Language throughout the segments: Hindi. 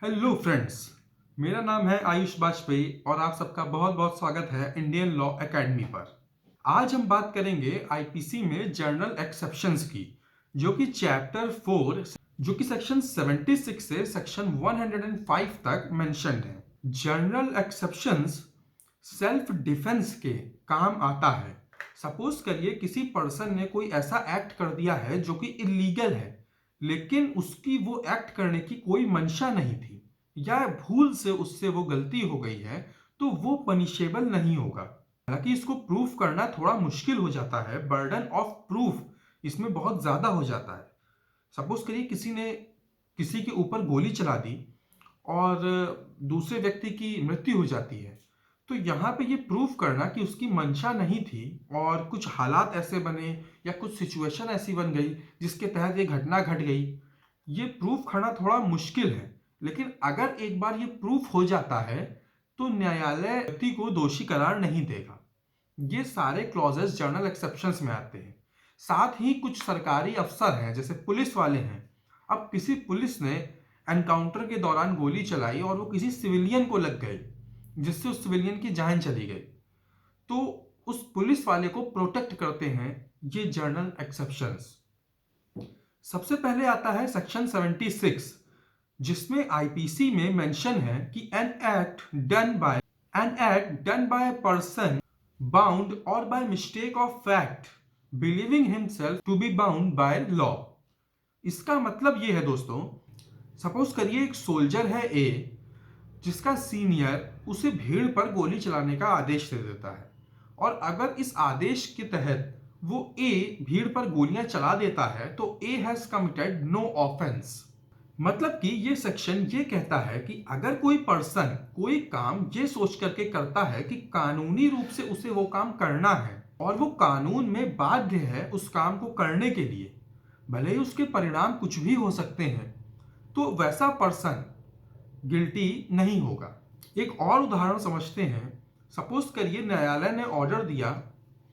Hello friends. मेरा नाम है आयुष बाजपेयी और आप सबका बहुत बहुत स्वागत है इंडियन लॉ एकेडमी पर। आज हम बात करेंगे आईपीसी में जर्नल एक्सेप्शंस की, जो कि चैप्टर 4 जो कि सेक्शन 76 से सेक्शन 105 तक मेंशन्ड है। जर्नल एक्सेप्शंस सेल्फ डिफेंस के काम आता है। सपोज करिए किसी पर्सन ने कोई ऐसा एक्ट कर दिया है जो कि इलीगल है, लेकिन उसकी वो एक्ट करने की कोई मंशा नहीं थी या भूल से उससे वो गलती हो गई है, तो वो पनिशेबल नहीं होगा। हालांकि इसको प्रूफ करना थोड़ा मुश्किल हो जाता है, बर्डन ऑफ प्रूफ इसमें बहुत ज्यादा हो जाता है। सपोज करिए किसी ने किसी के ऊपर गोली चला दी और दूसरे व्यक्ति की मृत्यु हो जाती है, तो यहाँ पे ये प्रूफ करना कि उसकी मंशा नहीं थी और कुछ हालात ऐसे बने या कुछ सिचुएशन ऐसी बन गई जिसके तहत ये घटना घट गई, ये प्रूफ करना थोड़ा मुश्किल है। लेकिन अगर एक बार ये प्रूफ हो जाता है तो न्यायालय व्यक्ति को दोषी करार नहीं देगा। ये सारे क्लॉजेस जर्नल एक्सेप्शंस में आते हैं। साथ ही कुछ सरकारी अफसर हैं, जैसे पुलिस वाले हैं। अब किसी पुलिस ने एनकाउंटर के दौरान गोली चलाई और वो किसी सिविलियन को लग गई, जिससे उस सिविलियन की जान चली गई, तो उस पुलिस वाले को प्रोटेक्ट करते हैं ये जर्नल एक्सेप्शंस। सबसे पहले आता है सेक्शन 76, जिसमें आईपीसी में मेंशन है कि an act done by person bound और by mistake of fact believing himself to be bound by law. इसका मतलब ये है दोस्तों, सपोज करिए एक सोल्जर है ए, जिसका सीनियर उसे भीड़ पर गोली चलाने का आदेश दे देता है, और अगर इस आदेश के तहत वो ए भीड़ पर गोलियां चला देता है तो A has committed no offence. मतलब कि ये सेक्शन ये कहता है कि अगर कोई पर्सन कोई काम ये सोच करके करता है कि कानूनी रूप से उसे वो काम करना है और वो कानून में बाध्य है उस काम को करने के लिए, भले ही उसके परिणाम कुछ भी हो सकते हैं, तो वैसा पर्सन गिल्टी नहीं होगा। एक और उदाहरण समझते हैं। सपोज करिए न्यायालय ने ऑर्डर दिया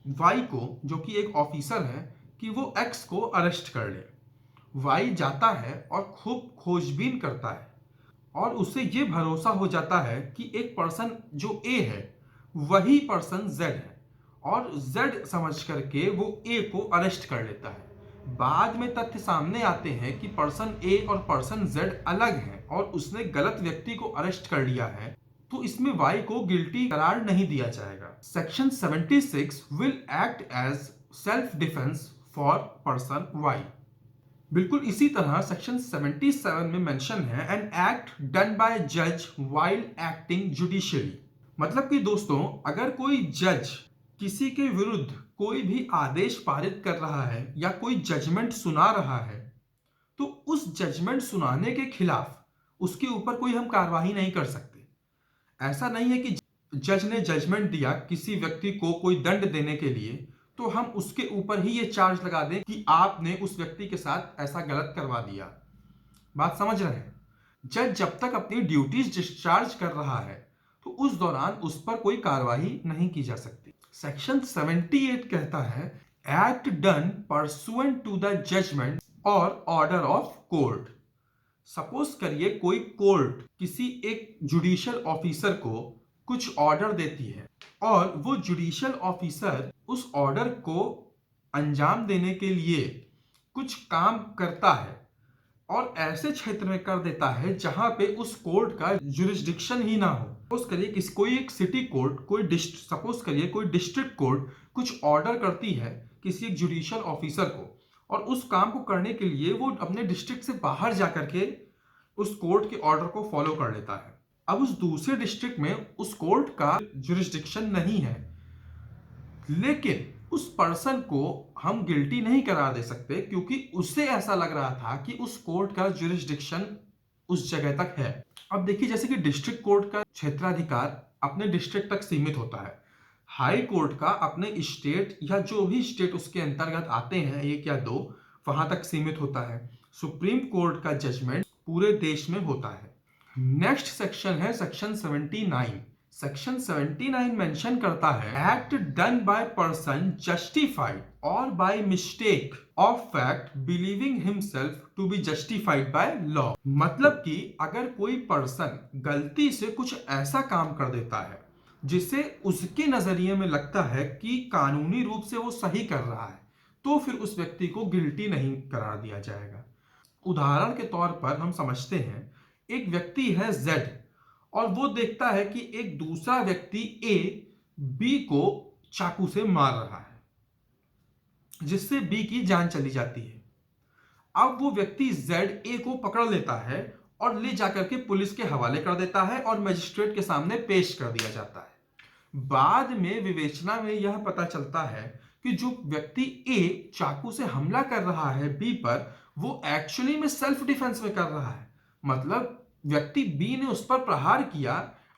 वाई को, जो कि एक ऑफिसर है, कि वो एक्स को अरेस्ट कर ले। वाई जाता है और खूब खोजबीन करता है और उसे ये भरोसा हो जाता है कि एक पर्सन जो ए है वही पर्सन जेड है, और जेड समझ करके वो ए को अरेस्ट कर लेता है। बाद में तथ्य सामने आते हैं कि पर्सन ए और पर्सन जेड अलग हैं और उसने गलत व्यक्ति को अरेस्ट कर लिया है, तो इसमें वाई को गिल्टी करार नहीं दिया जाएगा। Section 76 will act as self defence for person Y. बिल्कुल इसी तरह सेक्शन 77 में मेंशन है एन एक्ट डन बाय जज वाइल एक्टिंग जुडिशियली। मतलब कि दोस्तों, अगर कोई जज किसी के विरुद्ध कोई भी आदेश पारित कर रहा है या कोई जजमेंट सुना रहा है, तो उस जजमेंट सुनाने के खिलाफ उसके ऊपर कोई हम कार्रवाई नहीं कर सकते। ऐसा नहीं है कि जज ने जजमेंट दिया किसी व्यक्ति को कोई दंड देने के लिए, तो हम उसके ऊपर ही ये चार्ज लगा दें कि आपने उस व्यक्ति के साथ ऐसा गलत करवा दिया। बात समझ रहे हैं? जज जब तक अपनी ड्यूटीज डिस्चार्ज कर रहा है तो उस दौरान उस पर कोई कार्रवाई नहीं की जा सकती। सेक्शन 78 कहता है act done pursuant to the judgement और ऑर्डर ऑफ कोर्ट। सपोज करिए कोई कोर्ट किसी एक जुडिशियल ऑफिसर को कुछ ऑर्डर देती है और वो जुडिशियल ऑफिसर उस ऑर्डर को अंजाम देने के लिए कुछ काम करता है और ऐसे क्षेत्र में कर देता है जहां पे उस कोर्ट का जुरिस्डिक्शन ही ना हो। सपोज करिए कोई एक सिटी कोर्ट, सपोज करिए कोई डिस्ट्रिक्ट कोर्ट कुछ ऑर्डर करती है किसी एक जुडिशियल ऑफिसर को, और उस काम को करने के लिए वो अपने डिस्ट्रिक्ट से बाहर जाकर के उस कोर्ट के ऑर्डर को फॉलो कर लेता है। अब उस दूसरे डिस्ट्रिक्ट में उस कोर्ट का जुरिस्डिक्शन नहीं है, लेकिन उस पर्सन को हम गिल्टी नहीं करा दे सकते क्योंकि उसे ऐसा लग रहा था कि उस कोर्ट का जुरिस्डिक्शन उस जगह तक है। अब देखिए, जैसे कि डिस्ट्रिक्ट कोर्ट का क्षेत्राधिकार अपने डिस्ट्रिक्ट तक सीमित होता है, हाई कोर्ट का अपने स्टेट या जो भी स्टेट उसके अंतर्गत आते हैं, एक या दो, वहां तक सीमित होता है। सुप्रीम कोर्ट का जजमेंट पूरे देश में होता है। नेक्स्ट सेक्शन है सेक्शन 79। सेक्शन 79 मेंशन करता है act done by person justified और by mistake of fact believing himself to be justified by law. मतलब कि अगर कोई पर्सन गलती से कुछ ऐसा काम कर देता है जिसे उसके नजरिए में लगता है कि कानूनी रूप से वो सही कर रहा है, तो फिर उस व्यक्ति को गिल्टी नहीं करार दिया जाएगा। उदाहरण के तौर पर हम समझते हैं एक व्यक्ति है जेड और वो देखता है कि एक दूसरा व्यक्ति ए बी को चाकू से मार रहा है जिससे बी की जान चली जाती है। अब वो व्यक्ति जेड ए को पकड़ लेता है और ले जाकर के पुलिस के हवाले कर देता है और मजिस्ट्रेट के सामने पेश कर दिया जाता है। बाद में विवेचना में यह पता चलता है कि जो व्यक्ति ए चाकू से हमला कर रहा है बी पर, वो एक्चुअली में सेल्फ डिफेंस में कर रहा है। मतलब व्यक्ति बी ने उस पर प्रहार किया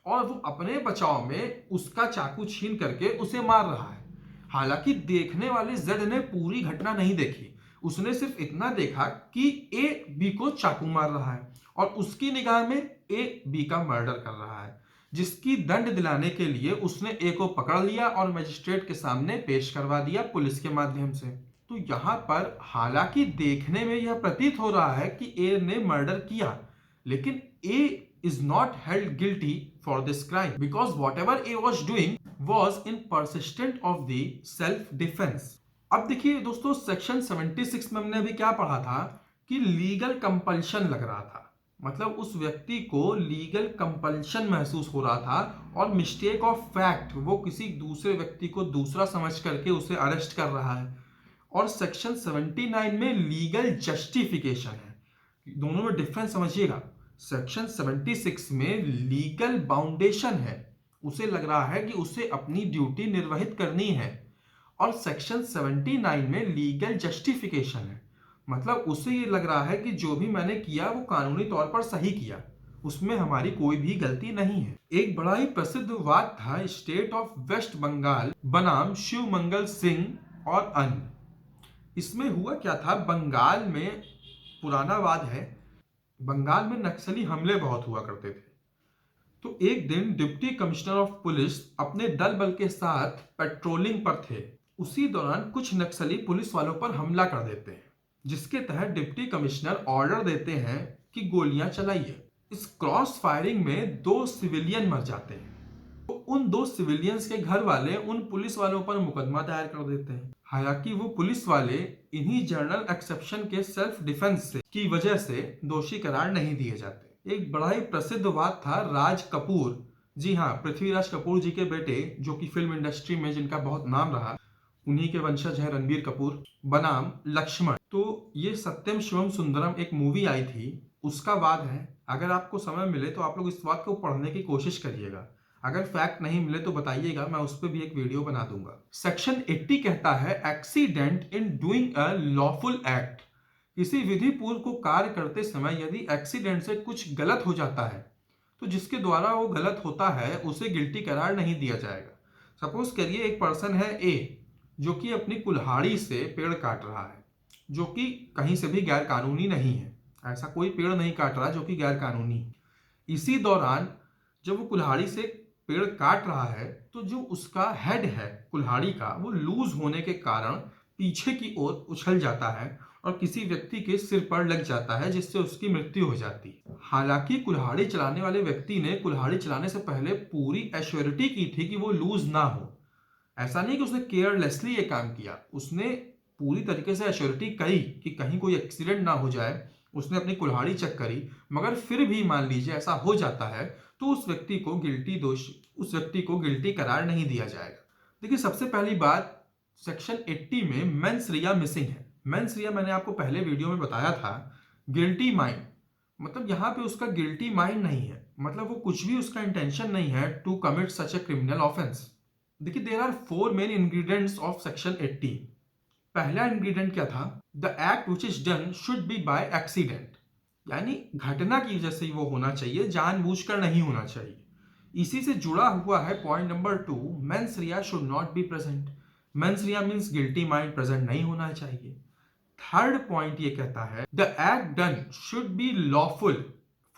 और वो अपने बचाव में उसका चाकू छीन करके उसे मार रहा है। हालांकि देखने वाले जेड ने पूरी घटना नहीं देखी, उसने सिर्फ इतना देखा कि ए बी को चाकू मार रहा है और उसकी निगाह में ए बी का मर्डर कर रहा है, जिसकी दंड दिलाने के लिए उसने ए को पकड़ लिया और मजिस्ट्रेट के सामने पेश करवा दिया पुलिस के माध्यम से। तो यहाँ पर हालांकि देखने में यह प्रतीत हो रहा है कि ए ने मर्डर किया, लेकिन A is not held guilty for this crime because whatever A was doing was in persistent of the self defense। अब देखिए दोस्तों, सेक्शन 76 में हमने अभी क्या पढ़ा था कि लीगल कंपल्शन लग रहा था। मतलब उस व्यक्ति को लीगल कंपल्शन महसूस हो रहा था और मिस्टेक ऑफ फैक्ट, वो किसी दूसरे व्यक्ति को दूसरा समझ करके उसे अरेस्ट कर रहा है। और सेक्शन 79 में लीगल जस्टिफिकेशन है। दोनों में डिफरेंस समझिएगा। सेक्शन 76 में लीगल बाउंडेशन है, उसे लग रहा है कि उसे अपनी ड्यूटी निर्वहित करनी है। और सेक्शन 79 में लीगल जस्टिफिकेशन है, मतलब उसे ये लग रहा है कि जो भी मैंने किया वो कानूनी तौर पर सही किया, उसमें हमारी कोई भी गलती नहीं है। एक बड़ा ही प्रसिद्ध वाद था स्टेट ऑफ वेस्ट बंगाल बनाम शिव मंगल सिंह और अन्य। इसमें हुआ क्या था, बंगाल में पुराना वाद है, बंगाल में नक्सली हमले बहुत हुआ करते थे। तो एक दिन डिप्टी कमिश्नर ऑफ पुलिस अपने दल बल के साथ पेट्रोलिंग पर थे। उसी दौरान कुछ नक्सली पुलिस वालों पर हमला कर देते हैं, जिसके तहत डिप्टी कमिश्नर ऑर्डर देते हैं कि गोलियां चलाइए। इस क्रॉस फायरिंग में 2 सिविलियन मर जाते हैं। तो उन 2 सिविलियंस के घर वाले उन पुलिस वालों पर मुकदमा दायर कर देते हैं। हालांकि वो पुलिस वाले इन्हीं जर्नल एक्सेप्शन के सेल्फ डिफेंस से की वजह से दोषी करार नहीं दिए जाते। एक बड़ा ही प्रसिद्ध वाद था राज कपूर, जी हाँ, पृथ्वीराज कपूर जी के बेटे, जो कि फिल्म इंडस्ट्री में जिनका बहुत नाम रहा, उन्हीं के वंशज है रणबीर कपूर, बनाम लक्ष्मण। तो ये सत्यम शिवम सुंदरम एक मूवी आई थी, उसका वाद है। अगर आपको समय मिले तो आप लोग इस वाद को पढ़ने की कोशिश करिएगा। अगर फैक्ट नहीं मिले तो बताइएगा, मैं उस पर भी एक वीडियो बना दूंगा। सेक्शन 80 कहता है accident in doing a lawful act. किसी विधि पूर्व को कार्य करते समय यदि एक्सीडेंट से कुछ गलत हो जाता है तो जिसके द्वारा वो गलत होता है उसे गिल्टी करार नहीं दिया जाएगा। सपोज करिए एक पर्सन है ए जो कि अपनी कुल्हाड़ी से पेड़ काट रहा है, जो कि कहीं से भी गैर कानूनी नहीं है। ऐसा कोई पेड़ नहीं काट रहा जो कि गैर कानूनी। इसी दौरान जब वो कुल्हाड़ी से पेड़ काट रहा है तो जो उसका हेड है कुल्हाड़ी का, वो लूज होने के कारण पीछे की ओर उछल जाता है और किसी व्यक्ति के सिर पर लग जाता है, जिससे उसकी मृत्यु हो जाती है। हालांकि कुल्हाड़ी चलाने वाले व्यक्ति ने कुल्हाड़ी चलाने से पहले पूरी एश्योरिटी की थी कि वो लूज ना हो। ऐसा नहीं कि उसने केयरलेसली ये काम किया, उसने पूरी तरीके से एश्योरिटी करी कि कहीं कोई एक्सीडेंट ना हो जाए। उसने अपनी कुल्हाड़ी चेक करी, मगर फिर भी मान लीजिए ऐसा हो जाता है तो उस व्यक्ति को गिल्टी करार नहीं दिया जाएगा। देखिए, सबसे पहली बात, सेक्शन 80 में मेंस रिया मिसिंग है। मेंस रिया मैंने आपको पहले वीडियो में बताया था। गिल्टी माइंड मतलब यहाँ पे उसका गिल्टी माइंड नहीं है, मतलब वो कुछ भी उसका इंटेंशन नहीं है to commit such a criminal offence. देखिए, there are 4 main ingredients of section 80। पहला इंग्रेडिएंट क्या था, the act which is done should be by accident, यानी घटना की वजह से वो होना चाहिए, जानबूझकर नहीं होना चाहिए। इसी से जुड़ा हुआ है point number 2, mains Riya should not be present. Mains Riya means guilty mind present नहीं होना चाहिए। थर्ड पॉइंट ये कहता है the act done should B lawful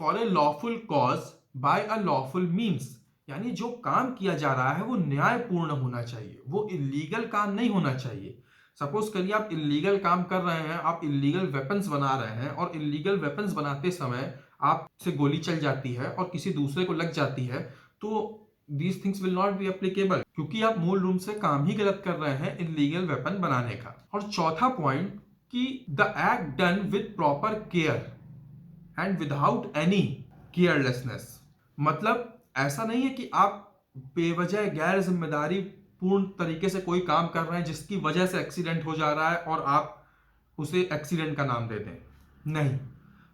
for a lawful cause by a lawful means, यानी जो काम किया जा रहा है वो न्यायपूर्ण होना चाहिए, वो इल्लीगल काम नहीं होना चाहिए। सपोज करिए आप इल्लीगल काम कर रहे हैं, आप इल्लीगल वेपन्स बना रहे हैं और इल्लीगल वेपन्स बनाते समय आपसे गोली चल जाती है और किसी दूसरे को लग जाती है, तो these things will not be applicable, क्योंकि आप मूल रूप से काम ही गलत कर रहे हैं इल्लीगल वेपन बनाने का। और चौथा पॉइंट कि the act done with proper care and without any carelessness. मतलब ऐसा नहीं है कि आप बेवजह गैर जिम्मेदारी पूर्ण तरीके से कोई काम कर रहे हैं जिसकी वजह से एक्सीडेंट हो जा रहा है और आप उसे एक्सीडेंट का नाम दे दें। नहीं,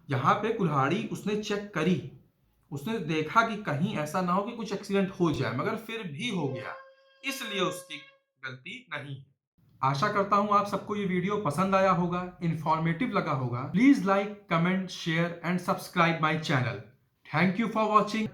यहाँ पे कुल्हाड़ी उसने चेक करी, उसने देखा कि कहीं ऐसा ना हो कि कुछ एक्सीडेंट हो जाए, मगर फिर भी हो गया, इसलिए उसकी गलती नहीं है। आशा करता हूं आप सबको ये वीडियो पसंद आया होगा, इंफॉर्मेटिव लगा होगा। Please like, comment, share and subscribe my channel. Thank you for watching.